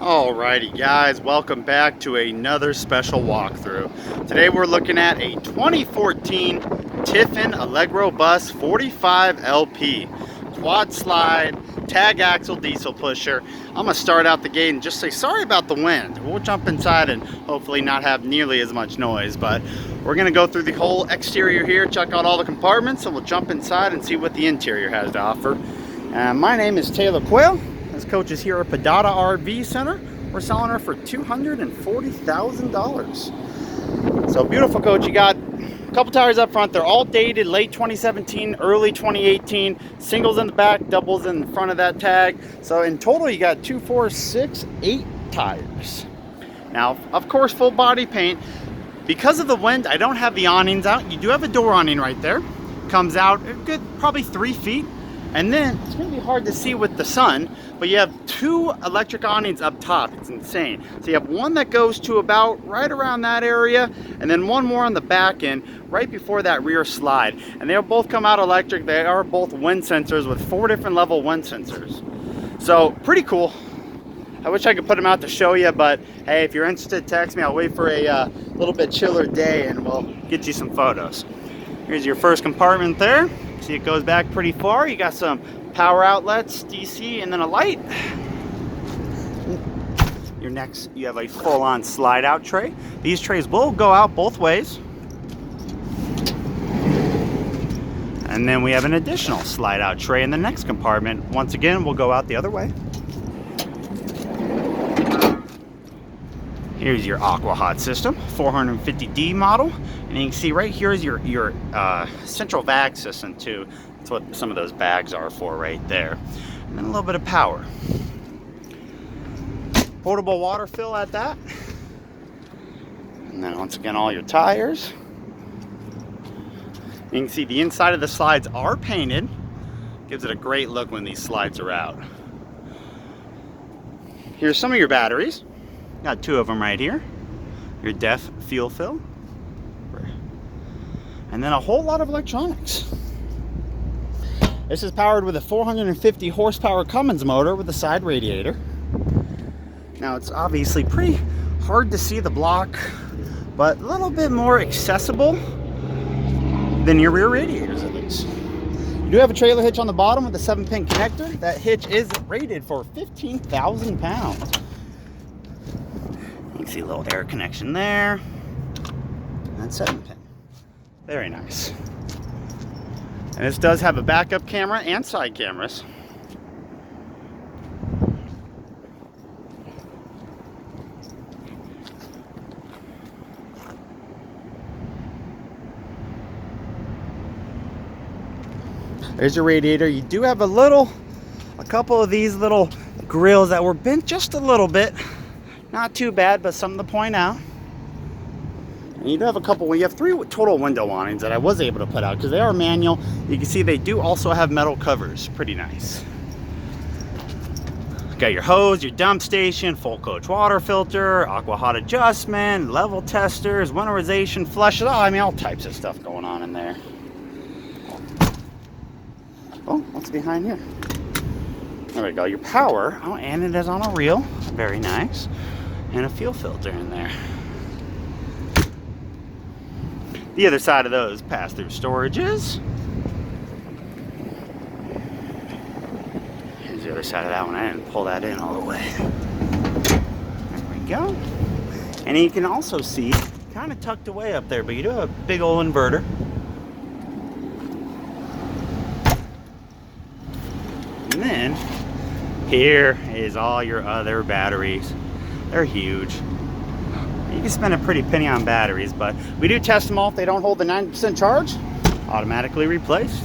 Alrighty guys, welcome back to another special walkthrough. Today we're looking at a 2014 Tiffin Allegro bus 45 LP. Quad slide, tag axle diesel pusher. I'm gonna start out the gate and just say sorry about the wind. We'll jump inside and hopefully not have nearly as much noise, but we're gonna go through the whole exterior here, check out all the compartments, and we'll jump inside and see what the interior has to offer. My name is Taylor Quayle. This coach is here at Padada RV Center. We're selling her for $240,000. So beautiful coach. You got a couple tires up front. They're all dated late 2017, early 2018. Singles in the back, doubles in the front of that tag. So in total, you got 2, 4, 6, 8 tires. Now, of course, full body paint. Because of the wind, I don't have the awnings out. You do have a door awning right there. Comes out a good probably 3 feet. And then it's going to be hard to see with the sun, but you have 2 electric awnings up top. It's insane. So you have one that goes to about right around that area, and then one more on the back end right before that rear slide. And they'll both come out electric. They are both wind sensors with 4 different level wind sensors. So pretty cool. I wish I could put them out to show you, but hey, if you're interested, text me. I'll wait for a little bit chiller day and we'll get you some photos. Here's your first compartment there. See, it goes back pretty far. You got some power outlets, DC, and then a light. Your next, you have a full-on slide-out tray. These trays will go out both ways. And then we have an additional slide-out tray in the next compartment. Once again, we'll go out the other way. Here's your Aqua Hot system, 450D model. And you can see right here is your central bag system too. That's what some of those bags are for right there. And then a little bit of power. Portable water fill at that. And then once again, all your tires. You can see the inside of the slides are painted. Gives it a great look when these slides are out. Here's some of your batteries. Got 2 of them right here. Your DEF fuel fill. And then a whole lot of electronics. This is powered with a 450 horsepower Cummins motor with a side radiator. Now it's obviously pretty hard to see the block, but a little bit more accessible than your rear radiators at least. You do have a trailer hitch on the bottom with a 7-pin connector. That hitch is rated for 15,000 pounds. You can see a little air connection there. And 7-pin. Very nice. And this does have a backup camera and side cameras. There's your radiator. You do have a couple of these little grills that were bent just a little bit. Not too bad, but something to point out. And you do have you have 3 total window awnings that I was able to put out because they are manual. You can see they do also have metal covers. Pretty nice. Got your hose, your dump station, full coach water filter, aqua hot adjustment, level testers, winterization, flushes. Oh, I mean, all types of stuff going on in there. Oh, what's behind here? There we go. Your power. Oh, and it is on a reel. Very nice. And a fuel filter in there. The other side of those pass-through storages. Here's the other side of that one. I didn't pull that in all the way. There we go. And you can also see, kind of tucked away up there, but you do have a big old inverter. And then, here is all your other batteries. They're huge. You can spend a pretty penny on batteries, but we do test them all. If they don't hold the 90% charge, automatically replaced.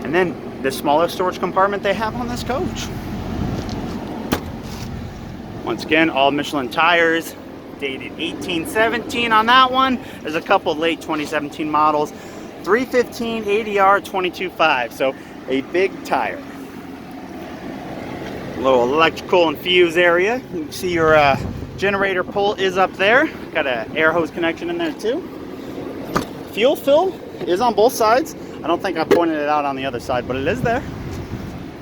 And then the smallest storage compartment they have on this coach. Once again, all Michelin tires, dated 1817 on that one. There's a couple late 2017 models, 315 ADR 22.5, so a big tire. A little electrical and fuse area. You can see your generator pull is up there. Got an air hose connection in there too. Fuel fill is on both sides. I don't think I pointed it out on the other side, but it is there.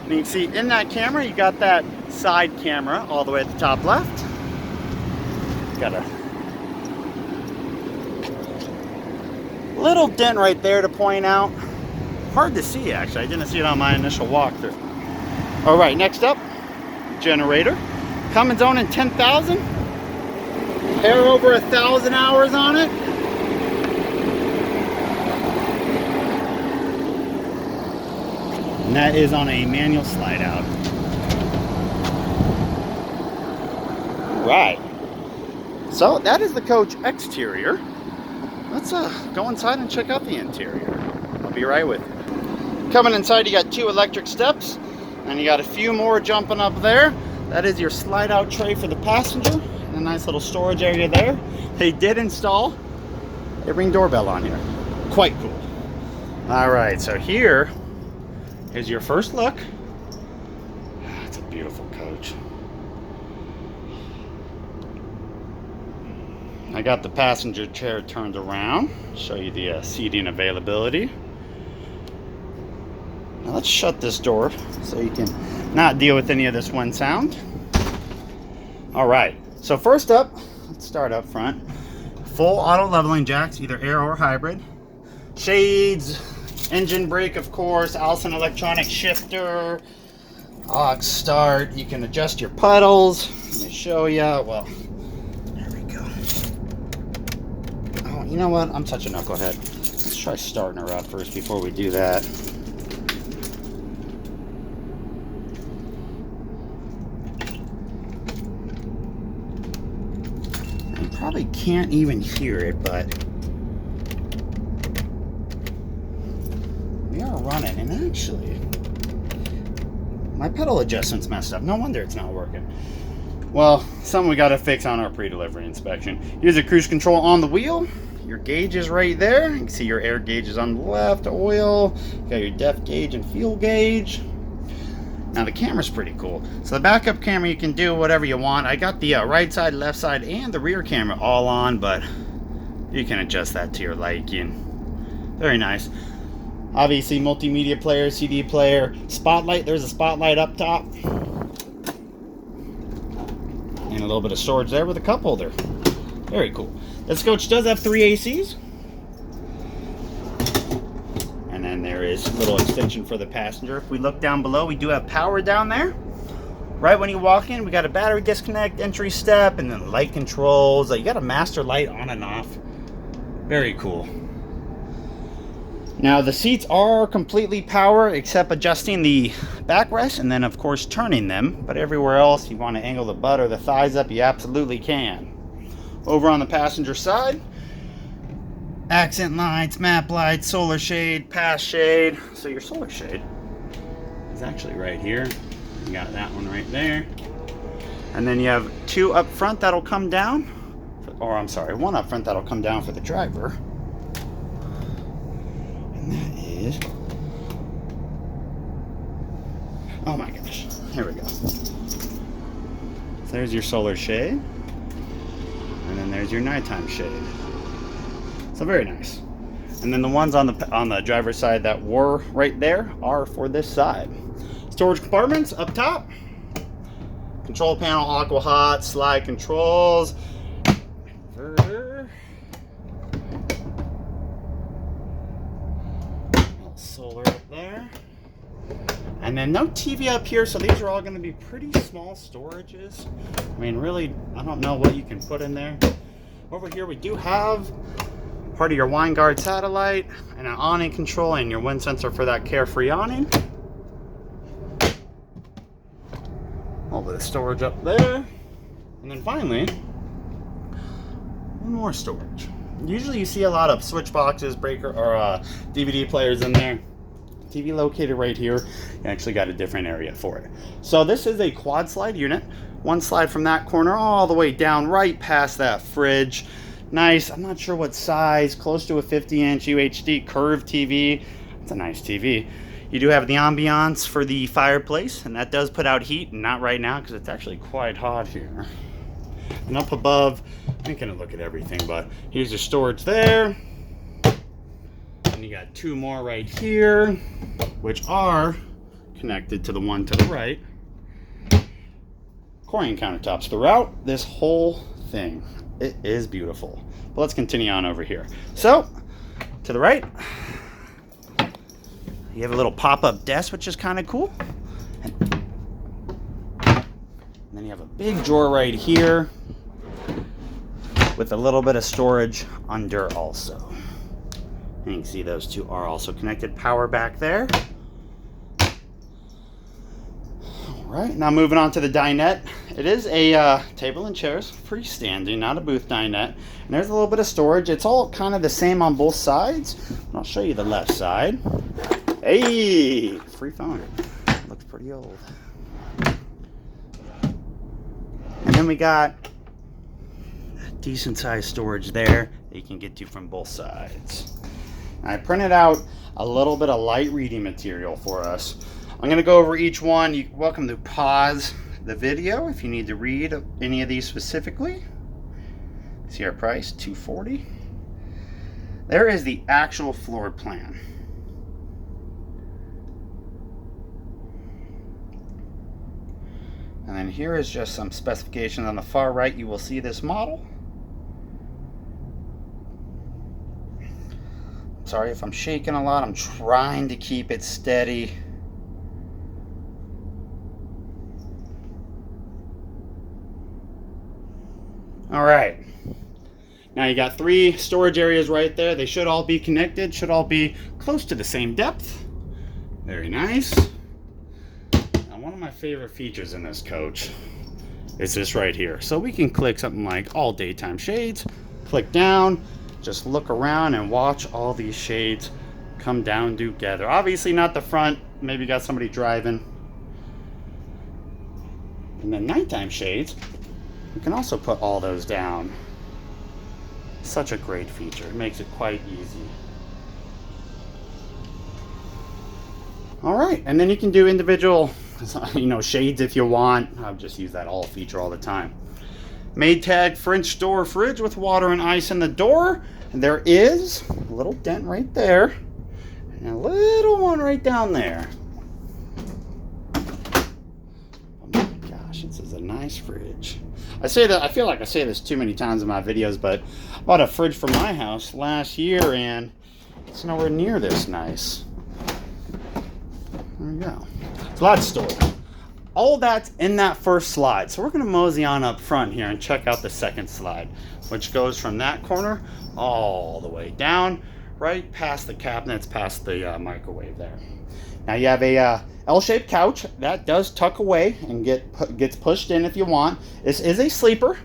And you can see in that camera, you got that side camera all the way at the top left. Got a little dent right there to point out. Hard to see, actually. I didn't see it on my initial walkthrough. All right, next up, generator. Cummins owning 10,000. Hair over 1,000 hours on it. And that is on a manual slide out. All right. So that is the coach exterior. Let's go inside and check out the interior. I'll be right with you. Coming inside, you got 2 electric steps, and you got a few more jumping up there. That is your slide out tray for the passenger, and a nice little storage area there. They did install a Ring doorbell on here. Quite cool. All right, so here is your first look. It's a beautiful coach. I got the passenger chair turned around. Show you the seating availability. Now let's shut this door so you can not deal with any of this wind sound. All right, so first up, let's start up front. Full auto leveling jacks, either air or hybrid. Shades, engine brake, of course, Allison electronic shifter, aux start. You can adjust your pedals. Let me show you. Well, there we go. Oh, you know what? I'm such a knucklehead. Let's try starting her up first before we do that. Probably can't even hear it, but we are running. And actually, my pedal adjustment's messed up. No wonder it's not working. Well, something we got to fix on our pre-delivery inspection. Here's a cruise control on the wheel. Your gauge is right there. You can see your air gauge is on the left, oil. You got your depth gauge and fuel gauge. Now the camera's pretty cool. So the backup camera, you can do whatever you want. I got the right side, left side, and the rear camera all on, but you can adjust that to your liking. Very nice. Obviously, multimedia player, CD player, spotlight. There's a spotlight up top. And a little bit of storage there with a cup holder. Very cool. This coach does have 3 ACs. And there is a little extension for the passenger. If we look down below, we do have power down there. Right when you walk in, we got a battery disconnect, entry step, and then light controls. You got a master light on and off. Very cool. Now the seats are completely power except adjusting the backrest and then of course turning them. But everywhere else, you want to angle the butt or the thighs up, you absolutely can. Over on the passenger side, accent lights, map lights, solar shade, pass shade. So your solar shade is actually right here. You got that one right there. And then you have 2 up front that'll come down. Or I'm sorry, 1 up front that'll come down for the driver. And that is... oh my gosh. Here we go. So there's your solar shade. And then there's your nighttime shade. So very nice. And then the ones on the driver's side that were right there are for this side. Storage compartments up top. Control panel, aqua hot, slide controls. Inverter. Solar up there. And then no TV up here, so these are all going to be pretty small storages. I mean, really, I don't know what you can put in there. Over here we do have part of your wine guard satellite and an awning control and your wind sensor for that carefree awning. A little bit of storage up there. And then finally, one more storage. Usually you see a lot of switch boxes, breaker, or DVD players in there. TV located right here. You actually got a different area for it. So this is a quad slide unit. One slide from that corner all the way down right past that fridge. Nice, I'm not sure what size, close to a 50-inch UHD curved TV. It's a nice TV. You do have the ambiance for the fireplace, and that does put out heat, not right now because it's actually quite hot here. And up above, I ain't gonna look at everything, but here's your storage there. And you got 2 more right here, which are connected to the one to the right. corian countertops throughout this whole thing. It is beautiful. But let's continue on over here. So, to the right, you have a little pop-up desk, which is kind of cool. And then you have a big drawer right here with a little bit of storage under also. And you can see those two are also connected. Power back there. All right, now moving on to the dinette. It is a table and chairs, freestanding, not a booth dinette. And there's a little bit of storage. It's all kind of the same on both sides. I'll show you the left side. Hey, free phone. Looks pretty old. And then we got decent sized storage there that you can get to from both sides. I printed out a little bit of light reading material for us. I'm going to go over each one. You're welcome to pause the video if you need to read any of these specifically. See our price, $240. There is the actual floor plan. And then here is just some specifications. On the far right, you will see this model. Sorry if I'm shaking a lot. I'm trying to keep it steady. All right. Now you got 3 storage areas right there. They should all be connected, should all be close to the same depth. Very nice. Now one of my favorite features in this coach is this right here. So we can click something like all daytime shades, click down, just look around and watch all these shades come down together. Obviously not the front, maybe you got somebody driving. And then nighttime shades, you can also put all those down. Such a great feature. It makes it quite easy. All right, and then you can do individual, shades if you want. I'll just use that all feature all the time. Maytag French door fridge with water and ice in the door. And there is a little dent right there, and a little one right down there. Oh my gosh, this is a nice fridge. I feel like I say this too many times in my videos, but I bought a fridge for my house last year and it's nowhere near this nice. There we go. It's a lot of storage. All that's in that first slide. So we're going to mosey on up front here and check out the second slide, which goes from that corner all the way down, right past the cabinets, past the microwave there. Now you have a L-shaped couch that does tuck away and gets pushed in if you want. This is a sleeper.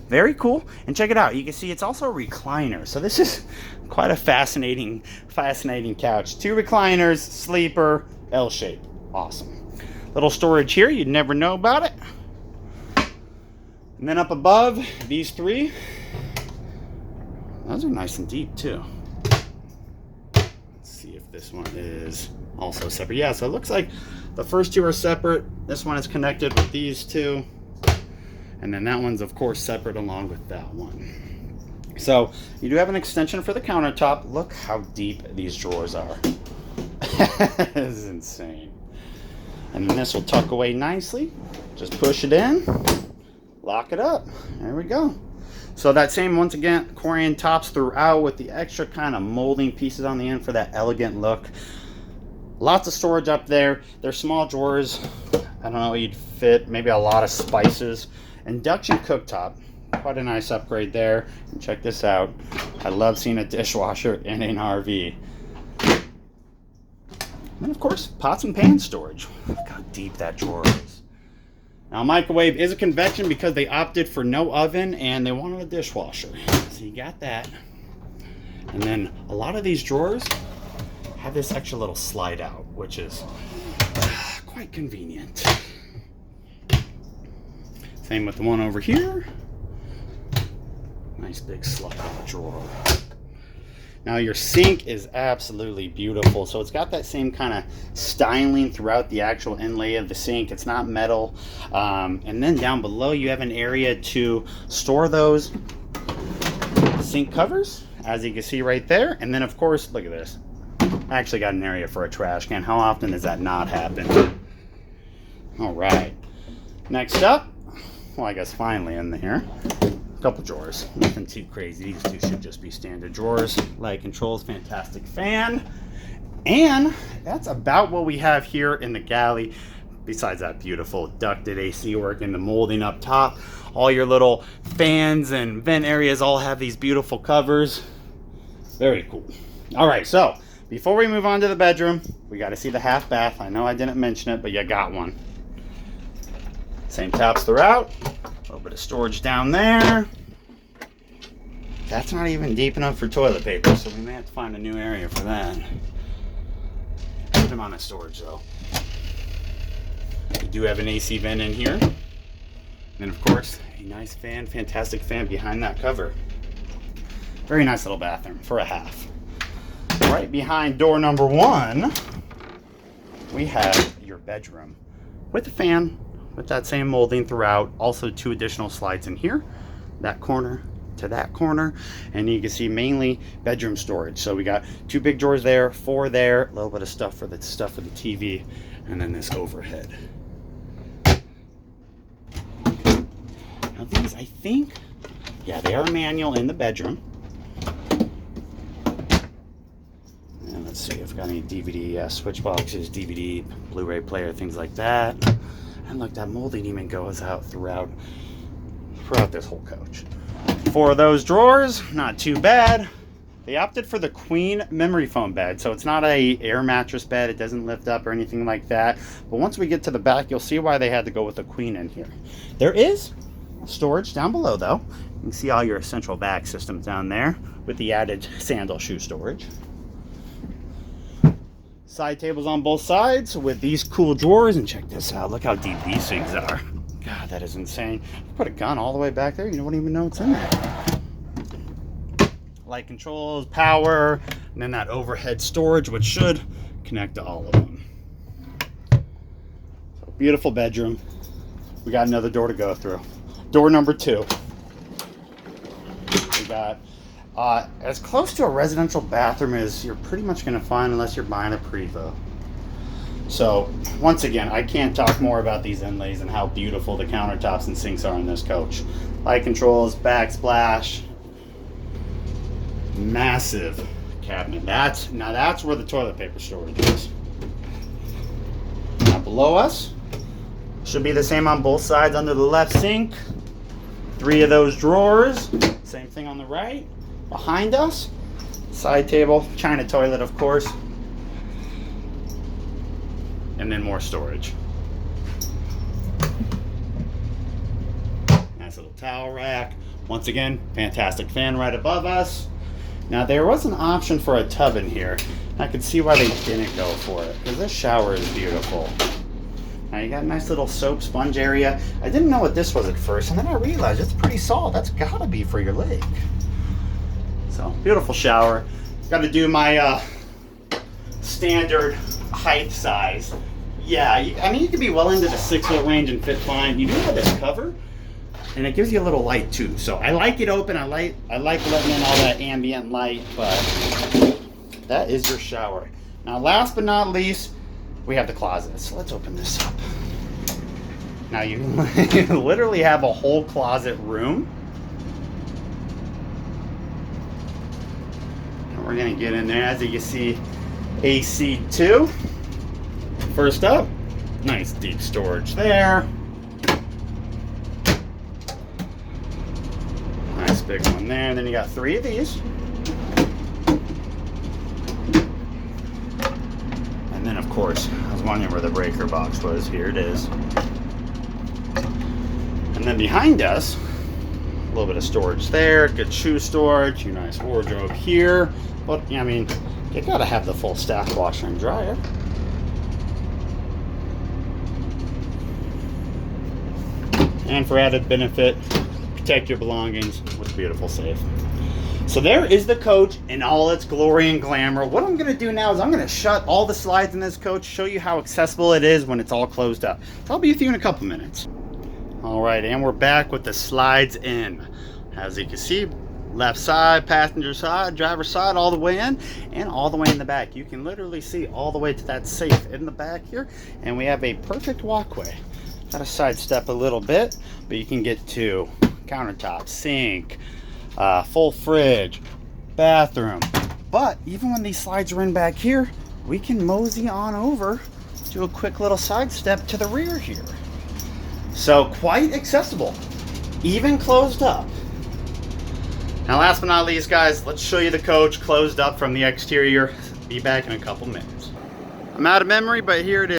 Very cool. And check it out. You can see it's also a recliner. So this is quite a fascinating couch. 2 recliners, sleeper, L-shaped. Awesome. Little storage here. You'd never know about it. And then up above, these 3. Those are nice and deep too. Let's see if this one is also separate. Yeah, so it looks like the first 2 are separate. This one is connected with these 2. And then that one's of course separate along with that one. So you do have an extension for the countertop. Look how deep these drawers are. This is insane. And then this will tuck away nicely. Just push it in, lock it up. There we go. So that same, once again, corian tops throughout with the extra kind of molding pieces on the end for that elegant look. Lots of storage up there. They're small drawers. I don't know what you'd fit. Maybe a lot of spices. Induction cooktop. Quite a nice upgrade there. And check this out. I love seeing a dishwasher in an RV. And of course, pots and pan storage. Look how deep that drawer is. Now, microwave is a convection because they opted for no oven and they wanted a dishwasher. So you got that. And then a lot of these drawers have this extra little slide out, which is quite convenient. Same with the one over here. Nice big slide out drawer. Now your sink is absolutely beautiful. So it's got that same kind of styling throughout the actual inlay of the sink. It's not metal. And then down below you have an area to store those sink covers, as you can see right there. And then of course, look at this. I actually got an area for a trash can. How often does that not happen? All right. Next up, well, I guess finally in here, a couple drawers. Nothing too crazy. These two should just be standard drawers. Light controls, fantastic fan. And that's about what we have here in the galley. Besides that beautiful ducted AC work and the molding up top, all your little fans and vent areas all have these beautiful covers. Very cool. All right, so before we move on to the bedroom, we got to see the half bath. I know I didn't mention it, but you got one. Same taps throughout. A little bit of storage down there. That's not even deep enough for toilet paper, so we may have to find a new area for that. Good amount of storage though. We do have an AC vent in here. And of course, a nice fan, fantastic fan behind that cover. Very nice little bathroom for a half. Right behind door number 1, we have your bedroom with a fan, with that same molding throughout. Also 2 additional slides in here, that corner to that corner, and you can see mainly bedroom storage. So we got 2 big drawers there, 4 there, a little bit of stuff for the TV, and then this overhead. Now these, I think, yeah, they are manual in the bedroom. And let's see if we've got any DVD, switch boxes, DVD, Blu-ray player, things like that. And look, that molding even goes out throughout this whole coach. 4 of those drawers, not too bad. They opted for the queen memory foam bed, so it's not a air mattress bed. It doesn't lift up or anything like that. But once we get to the back, you'll see why they had to go with the queen in here. There is storage down below though. You can see all your central bag systems down there with the added sandal shoe storage. Side tables on both sides with these cool drawers, and check this out. Look how deep these things are. God, that is insane. Put a gun all the way back there, you wouldn't even know what's in there. Light controls, power, and then that overhead storage, which should connect to all of them. So, beautiful bedroom. We got another door to go through. Door number 2. We got as close to a residential bathroom as you're pretty much going to find unless you're buying a Prevo. So once again, I can't talk more about these inlays and how beautiful the countertops and sinks are in this coach. Light controls, backsplash, massive cabinet. Now that's where the toilet paper storage is. Now below us, should be the same on both sides under the left sink. 3 of those drawers. Same thing on the right. Behind us, side table, china toilet of course. And then more storage. Nice little towel rack. Once again, fantastic fan right above us. Now there was an option for a tub in here. I could see why they didn't go for it, because this shower is beautiful. Now you got a nice little soap sponge area. I didn't know what this was at first, and then I realized it's pretty solid. That's gotta be for your leg. So, beautiful shower. Got to do my standard height size. Yeah, I mean, you could be well into the 6-foot range and fit fine. You do have this cover, and it gives you a little light too. So I like it open. I like letting in all that ambient light, but that is your shower. Now, last but not least, we have the closet. So let's open this up. Now you literally have a whole closet room. And we're gonna get in there. As you can see, AC2. First up, nice deep storage there. Nice big one there. And then you got 3 of these. And then of course, I was wondering where the breaker box was. Here it is. And then behind us, a little bit of storage there, good shoe storage, your nice wardrobe here. But I mean, you gotta have the full stack washer and dryer. And for added benefit, protect your belongings with a beautiful safe. So there is the coach in all its glory and glamour. What I'm gonna do now is I'm gonna shut all the slides in this coach, show you how accessible it is when it's all closed up. So I'll be with you in a couple minutes. All right, and we're back with the slides in. As you can see, left side, passenger side, driver side, all the way in, and all the way in the back. You can literally see all the way to that safe in the back here, and we have a perfect walkway. Got to sidestep a little bit, but you can get to countertop, sink, full fridge, bathroom. But even when these slides are in back here, we can mosey on over, do a quick little sidestep to the rear here. So quite accessible, even closed up. Now last but not least, guys, let's show you the coach closed up from the exterior. Be back in a couple minutes. I'm out of memory, but here it is.